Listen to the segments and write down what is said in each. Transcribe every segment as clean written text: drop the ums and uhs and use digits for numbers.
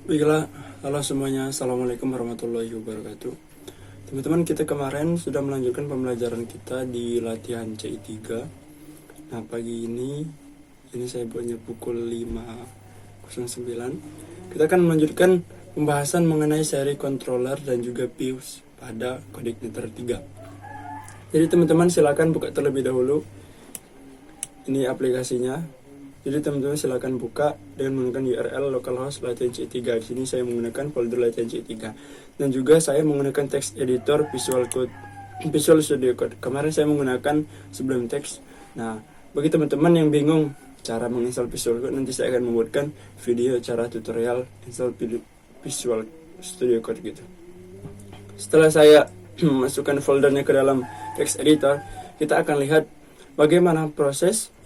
Baiklah, halo semuanya, Assalamualaikum warahmatullahi wabarakatuh. Teman-teman, kita kemarin sudah melanjutkan pembelajaran kita di latihan CI3. Nah, pagi ini saya buatnya pukul 5.09. Kita akan melanjutkan pembahasan mengenai seri controller dan juga fuse pada Codeigniter 3. Jadi teman-teman silakan buka terlebih dahulu ini aplikasinya. Jadi teman-teman silakan buka dengan menggunakan URL localhost latihan C3. Di sini saya menggunakan folder latihan C3 dan juga saya menggunakan text editor Visual Studio Code. Kemarin saya menggunakan sebelum teks. Nah, bagi teman-teman yang bingung cara menginstal Visual Code, nanti saya akan membuatkan video cara tutorial install Visual Studio Code gitu. Setelah saya masukkan foldernya ke dalam text editor, kita akan lihat bagaimana proses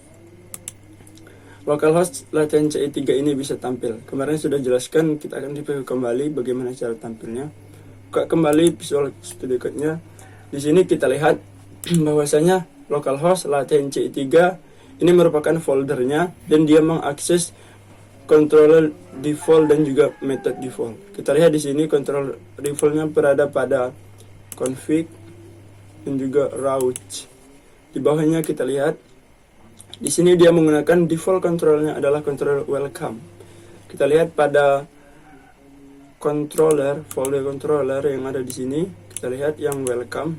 localhost latihan CI3 ini bisa tampil. Kemarin sudah jelaskan, kita akan review kembali bagaimana cara tampilnya. Buka kembali Visual Studio Code-nya. Di sini kita lihat bahwasanya localhost latihan CI3 ini merupakan foldernya dan dia mengakses controller default dan juga method default. Kita lihat di sini controller defaultnya berada pada config dan juga route. Di bawahnya kita lihat di sini dia menggunakan default controllernya adalah controller welcome. Kita lihat pada controller, folder controller yang ada di sini, kita lihat yang welcome.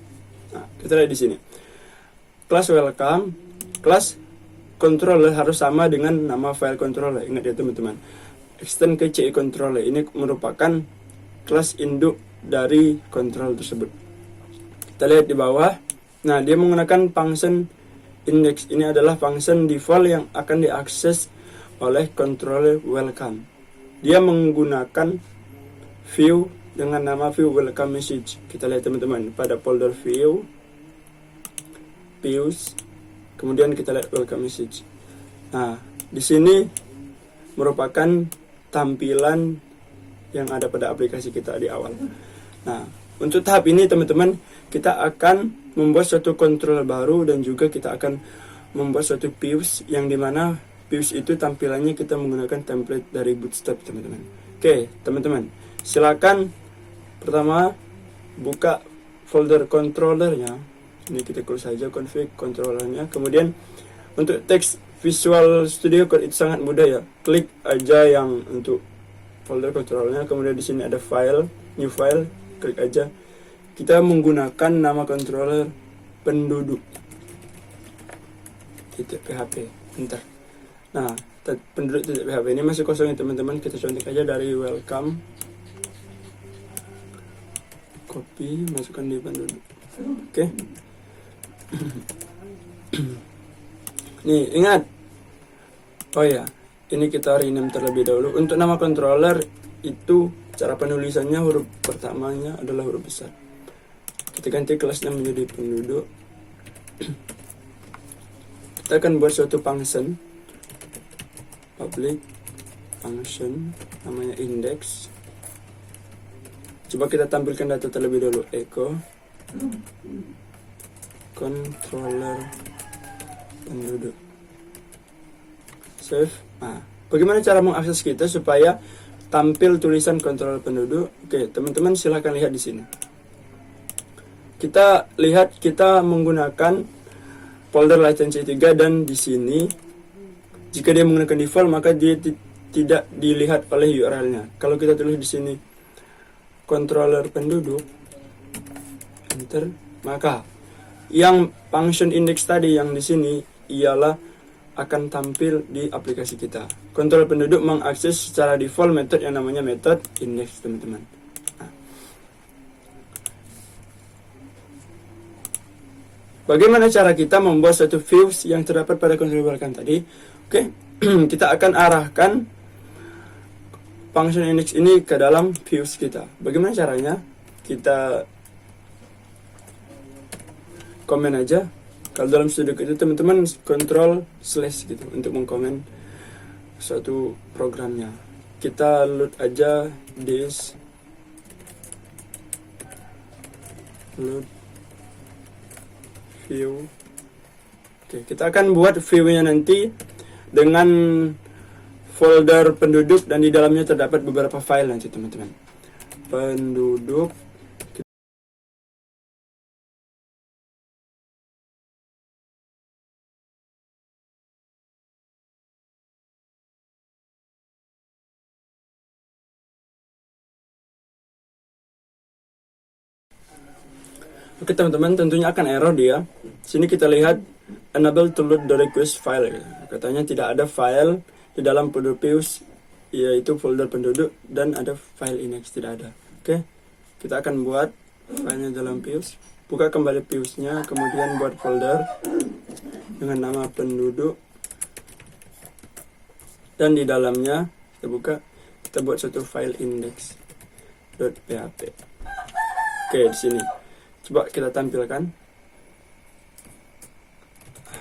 Nah, kita lihat di sini. Class welcome, class controller harus sama dengan nama file controller. Ingat ya teman-teman. Extend ke CI controller ini merupakan kelas induk dari controller tersebut. Kita lihat di bawah. Nah, dia menggunakan function index. Ini adalah function default yang akan diakses oleh controller welcome. Dia menggunakan view dengan nama view welcome message. Kita lihat teman-teman pada folder view, views, kemudian kita lihat welcome message. Nah, di sini merupakan tampilan yang ada pada aplikasi kita di awal. Nah, untuk tahap ini teman-teman, kita akan membuat suatu controller baru dan juga kita akan membuat suatu fuse yang dimana fuse itu tampilannya kita menggunakan template dari Bootstrap teman-teman. Oke teman-teman, silakan pertama buka folder controllernya. Ini kita close saja config controllernya. Kemudian untuk teks Visual Studio Code itu sangat mudah ya. Klik aja yang untuk folder controllernya. Kemudian di sini ada file, new file, klik aja. Kita menggunakan nama controller penduduk .php. Bentar. Nah, penduduk .php ini masih kosong ya teman-teman. Kita contek aja dari welcome. Copy, masukkan di penduduk. Oke. Nih, ingat. Oh ya, ini kita rename terlebih dahulu. Untuk nama controller itu cara penulisannya huruf pertamanya adalah huruf besar. Kita ganti kelasnya menjadi penduduk. Kita akan buat suatu function public function namanya index. Coba kita tampilkan data terlebih dahulu. Echo controller penduduk. Save. Nah, bagaimana cara mengakses kita supaya tampil tulisan controller penduduk? Oke, teman-teman silahkan lihat di sini. Kita lihat kita menggunakan folder latihan C3 dan di sini jika dia menggunakan default maka dia tidak dilihat oleh URL-nya. Kalau kita tulis di sini controller penduduk enter, maka yang function index tadi yang di sini ialah akan tampil di aplikasi kita. Controller penduduk mengakses secara default method yang namanya method index teman-teman. Bagaimana cara kita membuat satu fuse yang terdapat pada controller welcome tadi? Oke, kita akan arahkan function index ini ke dalam fuse kita. Bagaimana caranya? Kita komen aja. Kalau dalam Studio Code itu teman-teman control slash gitu untuk mengkomen suatu programnya. Kita load aja this load view. Oke, kita akan buat view-nya nanti dengan folder penduduk dan di dalamnya terdapat beberapa file nanti teman-teman. Penduduk. Oke teman-teman, tentunya akan error dia. Sini kita lihat unable to load the request file. Katanya tidak ada file di dalam folder Pius, yaitu folder penduduk, dan ada file index, tidak ada. Oke, kita akan buat filenya dalam Pius. Buka kembali Piusnya, kemudian buat folder dengan nama penduduk, dan di dalamnya kita buka, kita buat satu file index.php. Oke, di sini coba kita tampilkan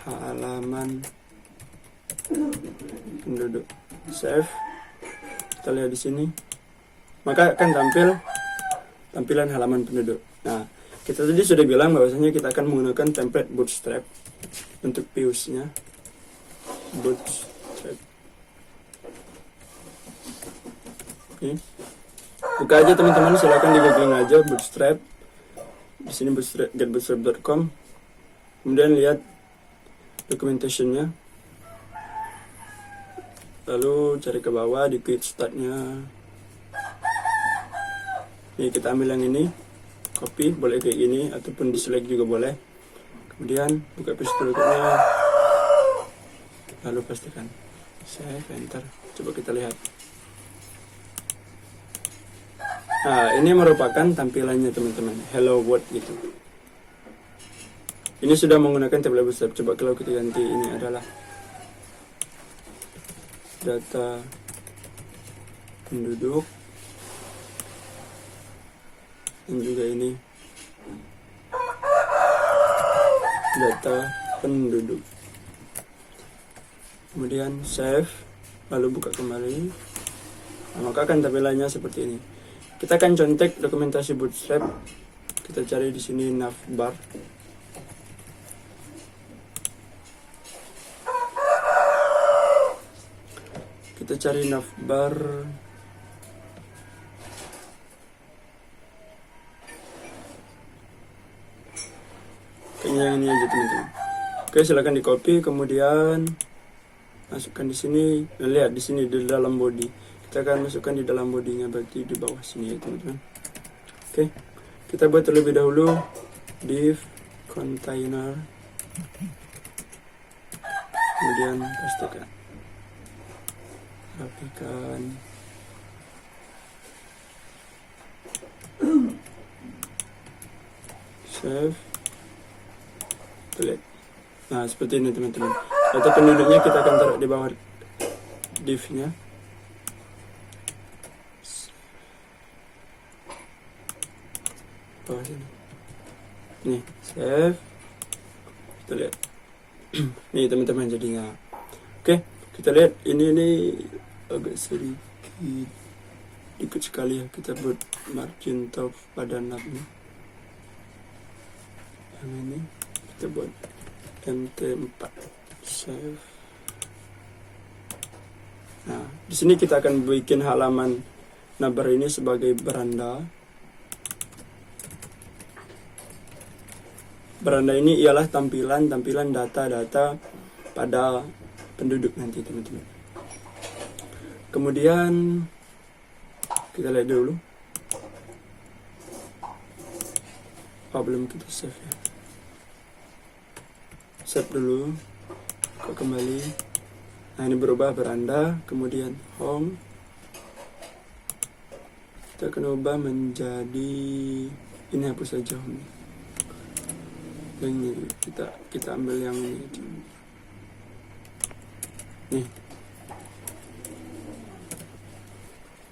halaman penduduk. Save. Kita lihat di sini. Maka akan tampil tampilan halaman penduduk. Nah, kita tadi sudah bilang bahwasanya kita akan menggunakan template Bootstrap untuk Piusnya. Bootstrap. Oke. Buka aja teman-teman, silakan di googling aja Bootstrap. Di sini getbootstrap.com. Kemudian lihat documentation-nya. Lalu cari ke bawah di quick start-nya. Ini kita ambil yang ini, copy, boleh kayak gini ataupun di select juga boleh. Kemudian buka page berikutnya. Lalu pastikan save, enter. Coba kita lihat. Nah, ini merupakan tampilannya teman-teman, hello world gitu. Ini sudah menggunakan template Bootstrap. Coba kalau kita ganti, ini adalah data penduduk, dan juga ini data penduduk. Kemudian save, lalu buka kembali. Nah, maka akan tampilannya seperti ini. Kita akan contek dokumentasi Bootstrap. Kita cari di sini navbar. Kita cari navbar. Kayaknya yang ini aja teman-teman. Oke, silakan di copy, kemudian masukkan di sini. Dan lihat di sini di dalam body. Kita akan masukkan di dalam bodinya, berarti di bawah sini ya teman-teman. Oke, kita buat terlebih dahulu div container, kemudian pastikan rapikan, save, delete. Nah, seperti ini teman-teman. Data penduduknya kita akan taruh di bawah div-nya. Bawah sini. Nih, save. Kita lihat. Nih teman-teman jadinya. Oke, kita lihat ini agak sedikit dikit sekali ya. Kita buat margin top pada navnya. Yang ini kita buat MT4. Save. Nah, di sini kita akan bikin halaman navbar ini sebagai beranda. Beranda ini ialah tampilan data-data pada penduduk nanti teman-teman. Kemudian kita lihat dulu. Belum kita save ya. Save dulu. Kembali. Nah, ini berubah beranda, kemudian home. Kita akan ubah menjadi ini, hapus saja home. Yang ini kita ambil yang ini. Nih.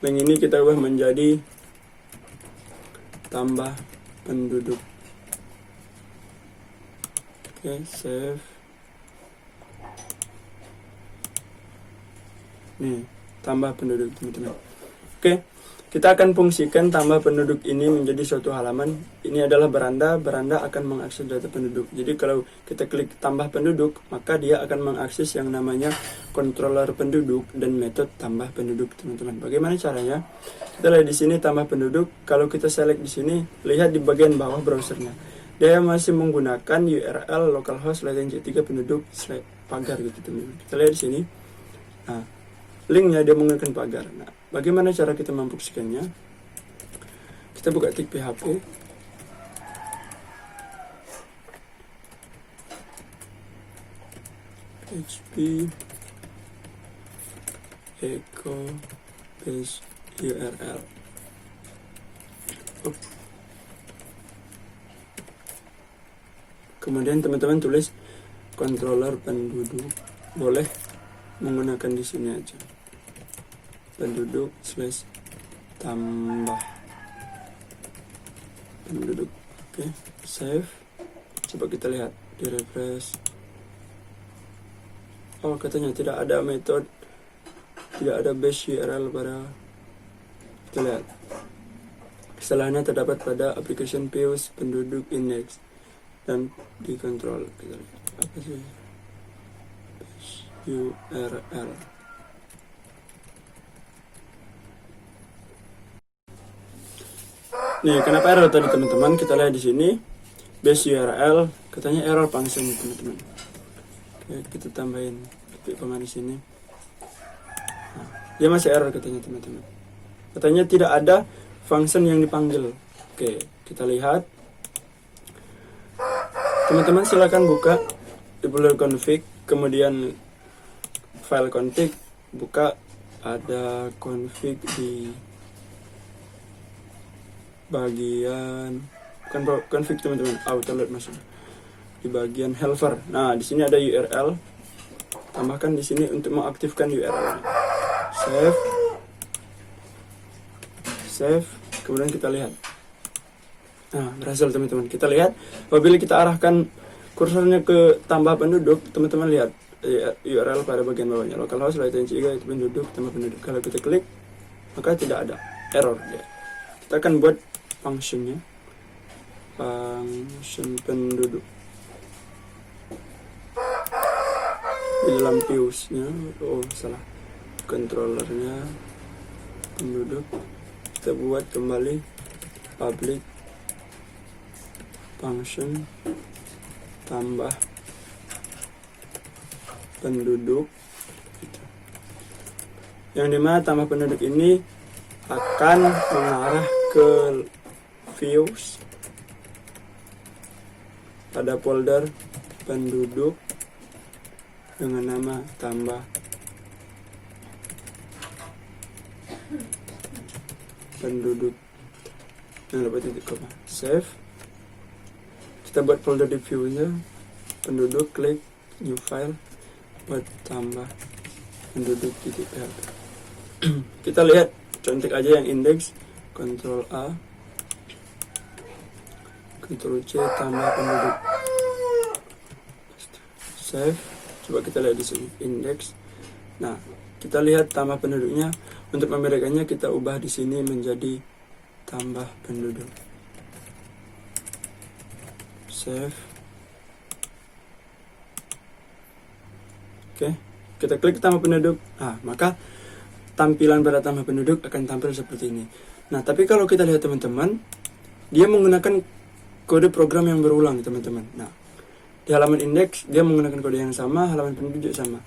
Yang ini kita ubah menjadi tambah penduduk. Oke, save. Nih, tambah penduduk teman-teman. Oke, kita akan fungsikan tambah penduduk ini menjadi suatu halaman. Ini adalah beranda akan mengakses data penduduk. Jadi kalau kita klik tambah penduduk, maka dia akan mengakses yang namanya controller penduduk dan metode tambah penduduk, teman-teman. Bagaimana caranya? Kita lihat di sini tambah penduduk. Kalau kita select di sini, lihat di bagian bawah browsernya. Dia masih menggunakan URL localhost latency 3 penduduk pagar gitu, teman-teman. Kita lihat di sini. Nah, linknya dia menggunakan pagar. Nah, bagaimana cara kita memfungsikannya? Kita buka tik PHP. PHP echo base URL. Kemudian teman-teman tulis controller penduduk. Boleh menggunakan di sini aja. Penduduk / tambah penduduk. Oke, save. Coba kita lihat di refresh. Oh, katanya tidak ada metode, tidak ada base URL pada. Kita lihat. Kesalahannya terdapat pada application views penduduk index dan dikontrol. Kita lihat apa sih base URL. Nih, kenapa error tadi, teman-teman? Kita lihat di sini base URL katanya error function, teman-teman. Oke, kita tambahin titik koma di sini. Nah, dia masih error katanya, teman-teman. Katanya tidak ada function yang dipanggil. Oke, kita lihat. Teman-teman silakan buka di folder config, kemudian file config, buka, ada config di bagian, bukan config teman-teman, autoload maksudnya, di bagian helper. Nah, di sini ada URL, tambahkan di sini untuk mengaktifkan URL. Save, kemudian kita lihat. Nah, berhasil, teman-teman. Kita lihat, apabila kita arahkan kursornya ke tambah penduduk, teman-teman lihat URL pada bagian bawahnya, localhost latency 3 itu penduduk tambah penduduk. Kalau kita klik, maka tidak ada error dia. Kita akan buat function penduduk di dalam views-nya. Oh, salah, controllernya penduduk. Kita buat kembali public function tambah penduduk, yang dimana tambah penduduk ini akan mengarah ke views pada folder penduduk dengan nama tambah penduduk. Jangan lupa titik koma. Save. Kita buat folder di view-nya penduduk, klik new file, buat tambah penduduk titik PHP. Kita lihat, contek aja yang index, Ctrl A, Ctrl C, tambah penduduk. Save. Coba kita lihat di sini index. Nah, kita lihat tambah penduduknya. Untuk membedakannya kita ubah di sini menjadi tambah penduduk. Save. Oke, kita klik tambah penduduk. Nah, maka tampilan pada tambah penduduk akan tampil seperti ini. Nah, tapi kalau kita lihat, teman-teman, dia menggunakan kode program yang berulang, teman-teman. Nah, di halaman indeks dia menggunakan kode yang sama, halaman penduduk juga sama.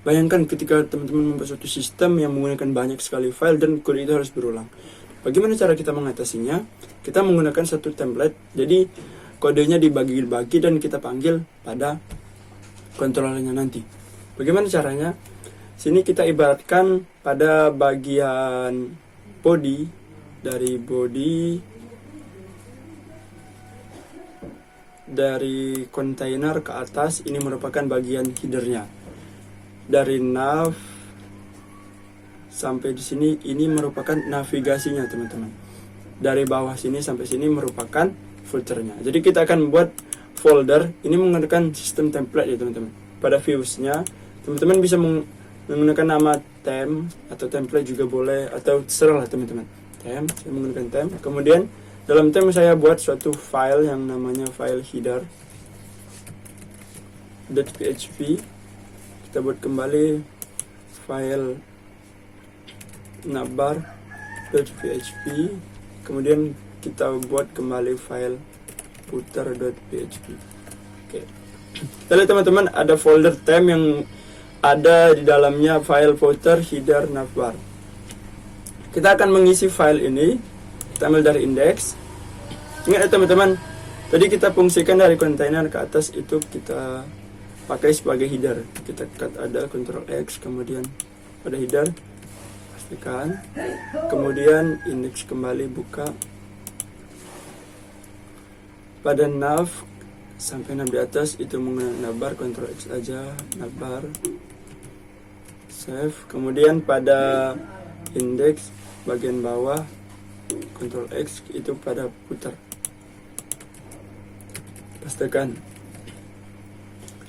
Bayangkan ketika teman-teman membuat suatu sistem yang menggunakan banyak sekali file dan kode itu harus berulang. Bagaimana cara kita mengatasinya? Kita menggunakan satu template. Jadi kodenya dibagi-bagi dan kita panggil pada kontrolernya nanti. Bagaimana caranya? Sini kita ibaratkan pada bagian body, dari kontainer ke atas, ini merupakan bagian headernya. Dari nav sampai di sini ini merupakan navigasinya, teman-teman. Dari bawah sini sampai sini merupakan filternya. Jadi kita akan buat folder ini menggunakan sistem template ya, teman-teman. Pada views-nya teman-teman bisa menggunakan nama temp atau template juga boleh, atau terserah lah teman-teman. Temp, saya menggunakan temp. Kemudian dalam temp saya buat suatu file yang namanya file header.php. Kita buat kembali file navbar.php. Kemudian kita buat kembali file footer.php. Oke. Kita lihat teman-teman, ada folder temp yang ada di dalamnya file footer, header, navbar. Kita akan mengisi file ini. Kita ambil dari index. Ingat ya teman-teman, tadi kita fungsikan dari kontainer ke atas itu kita pakai sebagai header. Kita cut, ada Ctrl X, kemudian pada header pastikan, kemudian index kembali, buka pada nav sampai nav di atas itu menggunakan navbar, Ctrl X aja, navbar, save. Kemudian pada index bagian bawah Ctrl X itu pada footer, pastikan.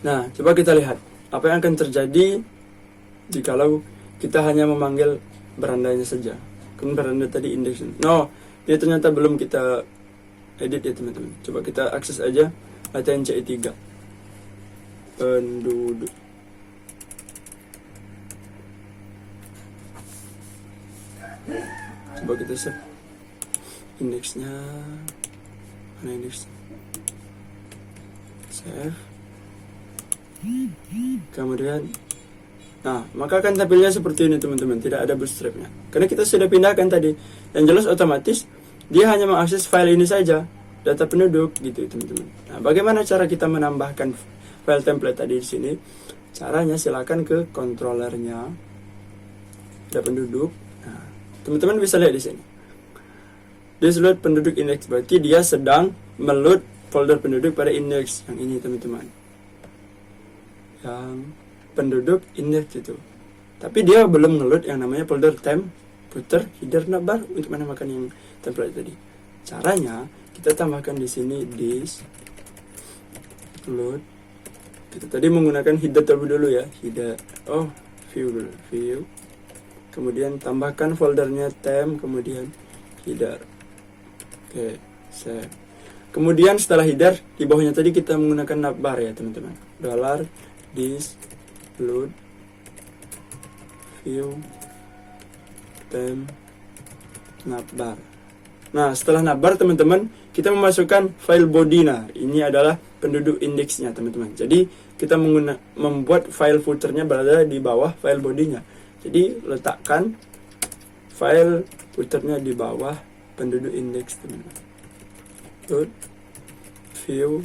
Nah, coba kita lihat apa yang akan terjadi jikalau kita hanya memanggil berandanya saja. Kan beranda tadi index. No, ini ternyata belum kita edit ya teman-teman. Coba kita akses aja ATNCI3 penduduk. Coba kita save indeksnya, mana indeksnya, save. Kemudian nah, maka akan tampilnya seperti ini teman-teman, tidak ada bootstrapnya karena kita sudah pindahkan tadi. Yang jelas otomatis dia hanya mengakses file ini saja, data penduduk gitu teman-teman. Nah, bagaimana cara kita menambahkan file template tadi di sini? Caranya silakan ke controllernya, data penduduk. Nah, teman-teman bisa lihat di sini. This load penduduk index, berarti dia sedang meload folder penduduk pada index yang ini teman-teman. Yang penduduk index itu. Tapi dia belum ngeload yang namanya folder temp, footer, header, navbar untuk menambahkan yang template tadi. Caranya kita tambahkan di sini this load. Kita tadi menggunakan header terlebih dulu ya, header. Oh, view. Kemudian tambahkan foldernya temp, kemudian header. Oke, save. Kemudian setelah header di bawahnya tadi kita menggunakan navbar ya teman-teman. $this load view temp navbar. Nah, setelah navbar teman-teman, kita memasukkan file body. Nah, ini adalah penduduk indeksnya teman-teman. Jadi kita membuat file footernya berada di bawah file bodinya. Jadi letakkan file footernya di bawah penduduk indeks teman-teman. Load view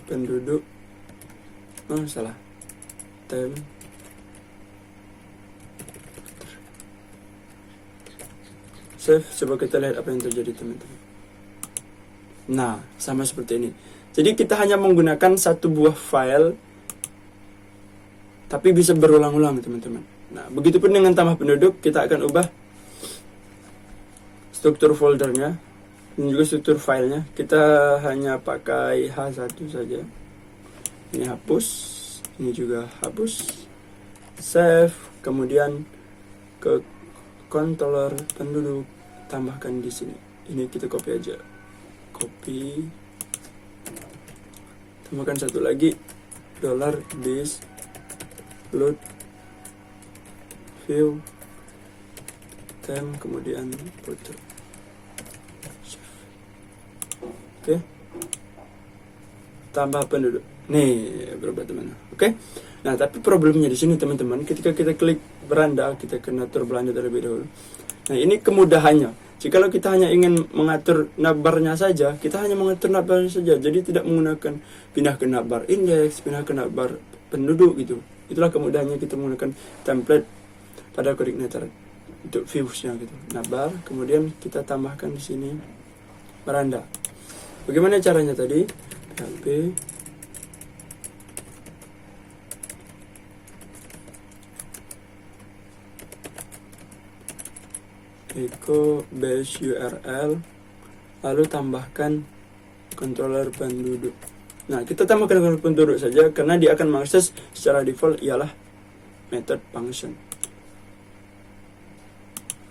penduduk, salah, temp save. Coba kita lihat apa yang terjadi teman-teman. Nah, sama seperti ini. Jadi kita hanya menggunakan satu buah file tapi bisa berulang-ulang teman-teman. Nah, begitupun dengan tambah penduduk, kita akan ubah struktur foldernya dan juga struktur filenya. Kita hanya pakai H1 saja. Ini hapus, ini juga hapus, save. Kemudian ke controller penduduk, tambahkan di sini. Ini kita copy aja, copy, tambahkan satu lagi, $this load view temp, kemudian footer. Oke, tambah penduduk. Nih berubah teman. Oke. Nah, tapi problemnya di sini teman-teman, ketika kita klik beranda, kita ke atur belanja terlebih dahulu. Nah, ini kemudahannya. Jikalau kita hanya ingin mengatur navbarnya saja, kita hanya mengatur navbarnya saja. Jadi tidak menggunakan pindah ke navbar index, pindah ke navbar penduduk gitu. Itulah kemudahannya kita menggunakan template pada coordinator untuk views-nya gitu. Navbar, kemudian kita tambahkan di sini beranda. Bagaimana caranya tadi? PHP echo base URL, lalu tambahkan controller penduduk. Nah, kita tambahkan controller penduduk saja karena dia akan mengakses secara default ialah method function.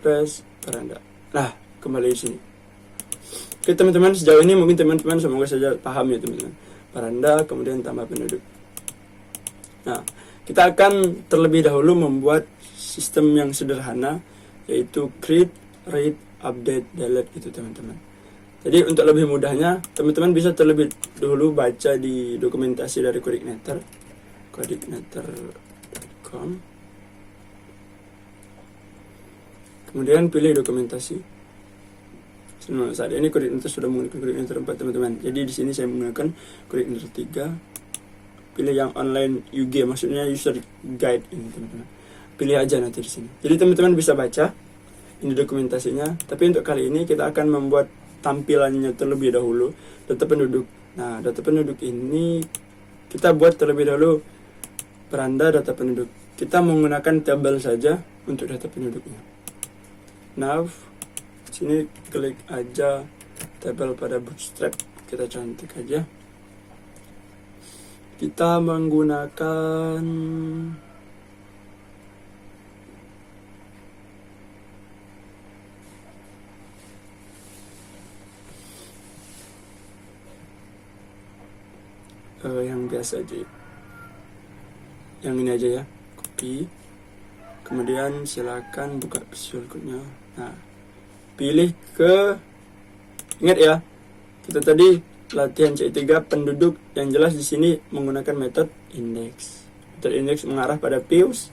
Press Baranda. Nah, kembali di sini. Oke teman-teman, sejauh ini mungkin teman-teman semoga saja paham ya teman-teman. Baranda kemudian tambah penduduk. Nah, kita akan terlebih dahulu membuat sistem yang sederhana, yaitu create, read, update, delete gitu teman-teman. Jadi untuk lebih mudahnya, teman-teman bisa terlebih dahulu baca di dokumentasi dari Coordinator, coordinator.com. Kemudian pilih dokumentasi. Saat ini Coordinator sudah menggunakan Coordinator 4 teman-teman. Jadi di sini saya menggunakan Coordinator 3. Pilih yang online UG, maksudnya user guide ini teman-teman. Pilih aja nanti di sini. Jadi teman-teman bisa baca ini dokumentasinya. Tapi untuk kali ini kita akan membuat tampilannya terlebih dahulu, data penduduk. Nah, data penduduk ini kita buat terlebih dahulu beranda data penduduk. Kita menggunakan tabel saja untuk data penduduknya. Nav, sini klik aja tabel pada Bootstrap, kita cantik aja. Kita menggunakan yang biasa aja, yang ini aja ya, copy. Kemudian silakan buka Visual Code-nya. Nah, pilih ke, ingat ya, kita tadi latihan C3 penduduk, yang jelas di sini menggunakan metode index. Metode index mengarah pada views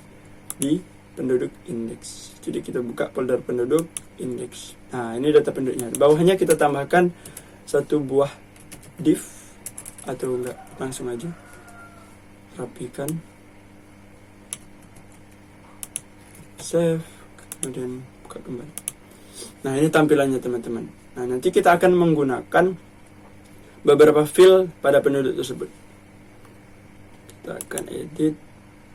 di penduduk index. Jadi kita buka folder penduduk index. Nah, ini data penduduknya. Bawahnya kita tambahkan satu buah div, atau enggak langsung aja rapikan, save, kemudian buka kembali. Nah, ini tampilannya teman-teman. Nah, nanti kita akan menggunakan beberapa field pada penduduk tersebut. Kita akan edit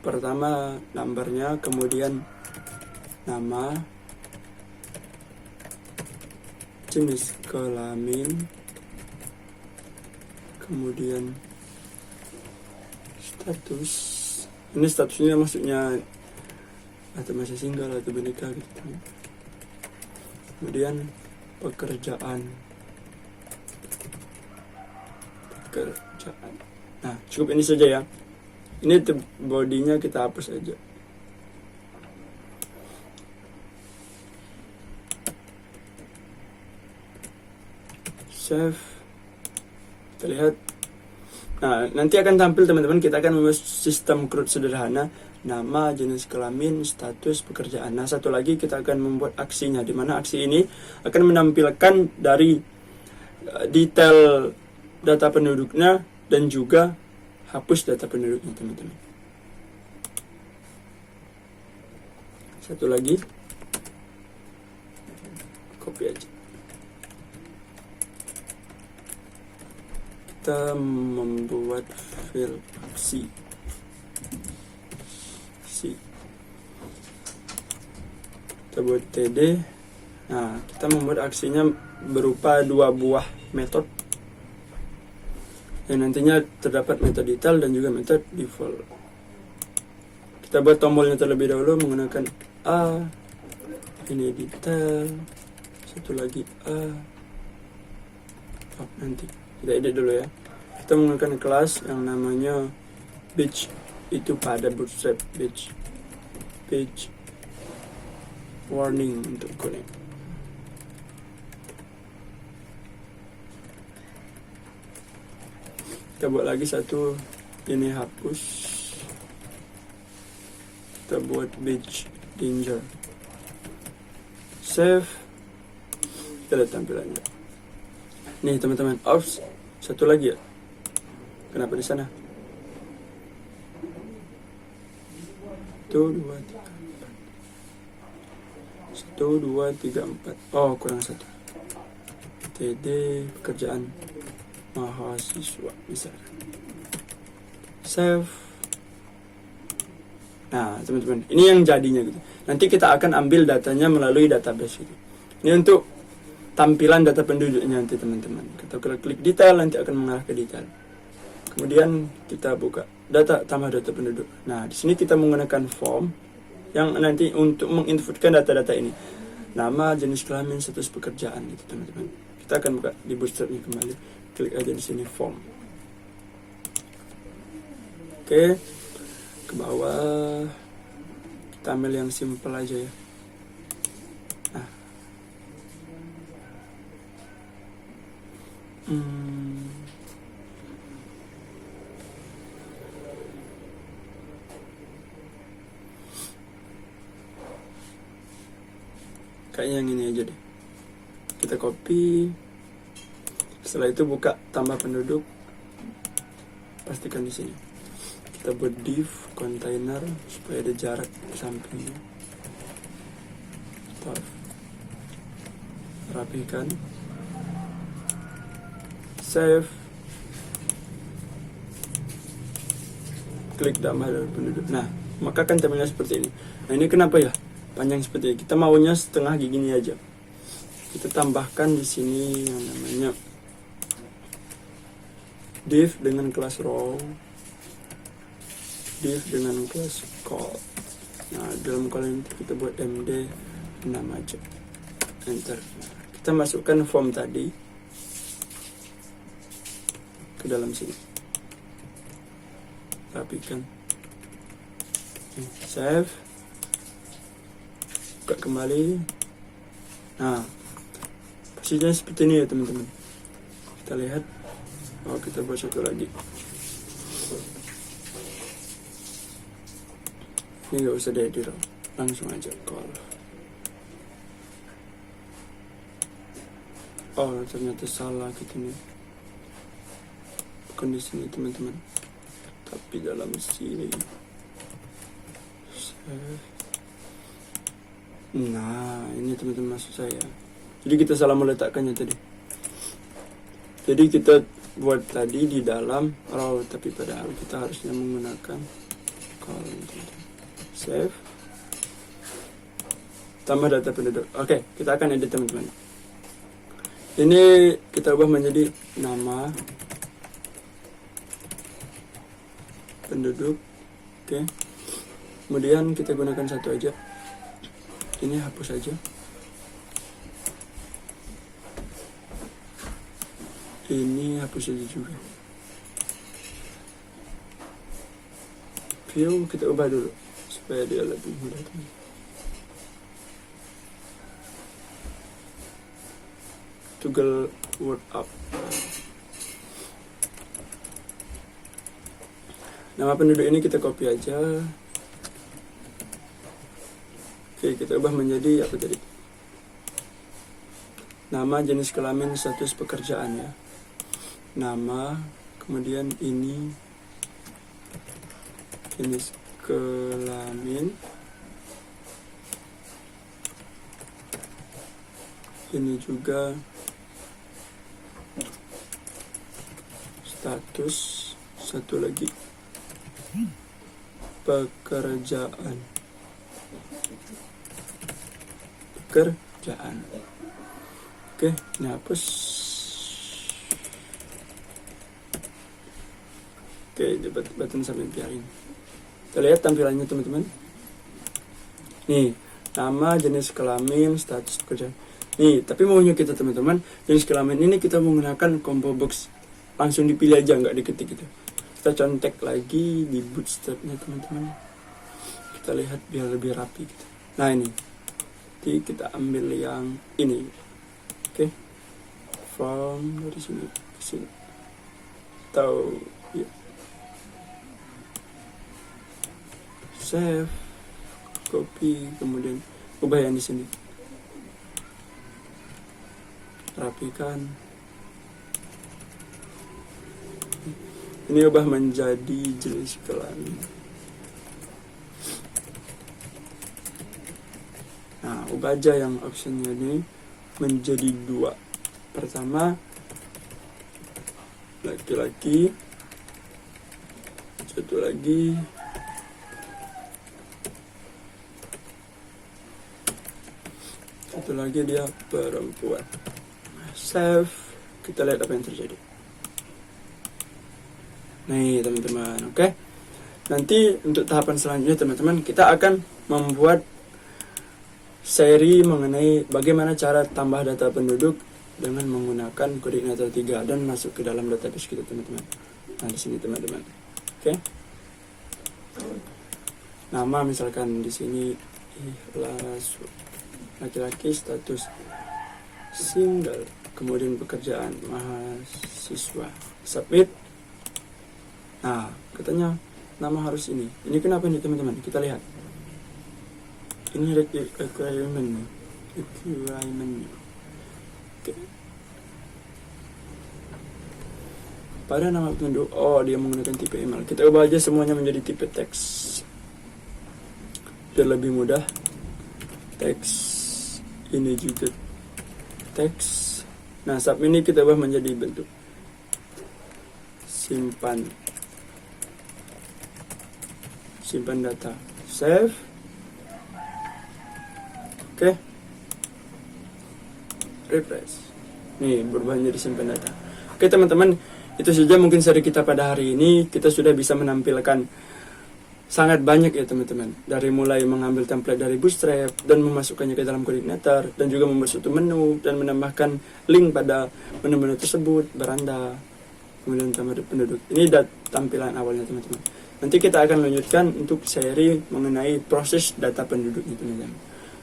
pertama numbernya, kemudian nama, jenis kelamin, kemudian status. Ini statusnya maksudnya atau masih single atau menikah gitu. Kemudian pekerjaan. Nah, cukup ini saja ya. Ini bodinya kita hapus aja. Save. Kita lihat. Nah, nanti akan tampil teman-teman, kita akan membuat sistem CRUD sederhana, nama, jenis kelamin, status, pekerjaan. Nah, satu lagi kita akan membuat aksinya, di mana aksi ini akan menampilkan dari detail data penduduknya dan juga hapus data penduduknya teman-teman. Satu lagi, copy aja. Kita membuat file aksi. Kita buat td. Nah, kita membuat aksinya berupa dua buah metode yang nantinya terdapat metode detail dan juga metode default. Kita buat tombolnya terlebih dahulu menggunakan A, ini detail, satu lagi A. Nanti kita edit dulu ya. Kita menggunakan kelas yang namanya beach, itu pada Bootstrap beach warning untuk connect. Kita buat lagi satu, ini hapus. Kita buat beach danger. Save. Kita lihat tampilannya. Nih teman-teman, ops, satu lagi ya. Kenapa di sana? 1, 2, 3, 4. Oh, kurang satu. TD pekerjaan mahasiswa misalnya. Save. Nah, teman-teman, ini yang jadinya gitu. Nanti kita akan ambil datanya melalui database gitu. Ini untuk tampilan data penduduknya nanti teman-teman. Kita klik detail, nanti akan mengarah ke detail. Kemudian kita buka data tambah data penduduk. Nah, di sini kita menggunakan form yang nanti untuk menginputkan data-data ini. Nama, jenis kelamin, status pekerjaan gitu teman-teman. Kita akan buka di Bootstrap-nya kembali. Klik aja di sini form. Oke. Ke bawah kita ambil yang simple aja ya. Nah. Kayak yang ini aja deh. Kita copy. Setelah itu buka tambah penduduk. Pastikan di sini. Kita buat div container supaya ada jarak di sampingnya. Rapikan. Save. Klik tambah penduduk. Nah, maka kan tampilannya seperti ini. Nah, ini kenapa ya? Panjang seperti ini. Kita maunya setengah gini aja. Kita tambahkan di sini yang namanya div dengan kelas row, div dengan kelas call. Nah, dalam call ini kita buat md 6 aja. Enter. Kita masukkan form tadi ke dalam sini. Rapikan. Save. Buka kembali. Nah, posisinya seperti ini ya teman-teman. Kita lihat. Oh, kita buat satu lagi. Ini nggak usah diedit, langsung aja call. Oh, ternyata salah gitu nih. Bukan di sini teman-teman, tapi dalam sini. Nah, ini teman-teman maksud saya. Jadi kita salah meletakkannya tadi. Jadi kita buat tadi di dalam row, tapi padahal kita harusnya menggunakan column. Save. Tambah data penduduk. Oke, kita akan edit teman-teman. Ini kita ubah menjadi nama, penduduk. Oke. Kemudian kita gunakan satu aja. Ini hapus aja. Ini hapus aja juga. View kita ubah dulu supaya dia lebih mudah. Toggle word up. Nama penduduk ini kita copy aja. Oke, kita ubah menjadi apa tadi? Nama, jenis kelamin, status pekerjaan ya. Nama, kemudian ini jenis kelamin, ini juga status, satu lagi pekerjaan. Oke, ini hapus. Oke, button sampai biarin. Kita lihat tampilannya teman-teman. Nih, nama, jenis kelamin, status pekerjaan. Nih, tapi maunya kita teman-teman, jenis kelamin ini kita menggunakan combo box. Langsung dipilih aja, nggak diketik gitu. Kita contek lagi di Bootstrap-nya teman-teman. Kita lihat biar lebih rapi gitu. Nah, ini. Jadi kita ambil yang ini. Oke. From dari sini ke sini. Atau ya. Save, copy, kemudian ubah yang di sini. Rapikan. Ini ubah menjadi jenis kelamin. Nah, ubah aja yang optionnya ini menjadi 2. Pertama, laki-laki. Satu lagi dia perempuan. Save. Kita lihat apa yang terjadi. Nih teman-teman, oke. nanti untuk tahapan selanjutnya teman-teman, kita akan membuat seri mengenai bagaimana cara tambah data penduduk dengan menggunakan koordinator 3 dan masuk ke dalam database kita teman-teman. Nah di sini teman-teman, oke. Nama misalkan di sini laki-laki, status single, kemudian pekerjaan mahasiswa, submit. Nah katanya nama harus ini kenapa nih teman-teman, kita lihat ini requirement. Oke. Pada nama penduduk, dia menggunakan tipe email, kita ubah aja semuanya menjadi tipe teks biar lebih mudah. Teks ini juga teks. Nah submit ini kita ubah menjadi bentuk simpan data, save. Oke. Refresh. Nih berubah menjadi simpan data. Oke teman-teman, itu saja mungkin seri kita pada hari ini. Kita sudah bisa menampilkan sangat banyak ya teman-teman, dari mulai mengambil template dari Bootstrap dan memasukkannya ke dalam koordinator, dan juga membuat suatu menu dan menambahkan link pada menu-menu tersebut, beranda, kemudian tambah penduduk. Ini tampilan awalnya teman-teman. Nanti kita akan lanjutkan untuk seri mengenai proses data penduduknya teman-teman.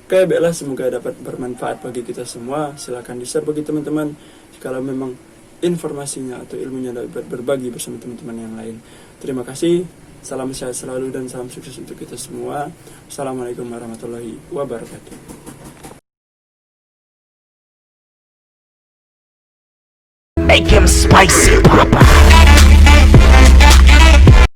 Oke, baiklah, semoga dapat bermanfaat bagi kita semua. Silahkan di-share bagi teman-teman kalau memang informasinya atau ilmunya dapat berbagi bersama teman-teman yang lain. Terima kasih. Salam sehat selalu dan salam sukses untuk kita semua. Assalamualaikum warahmatullahi wabarakatuh. Make him spicy, Papa.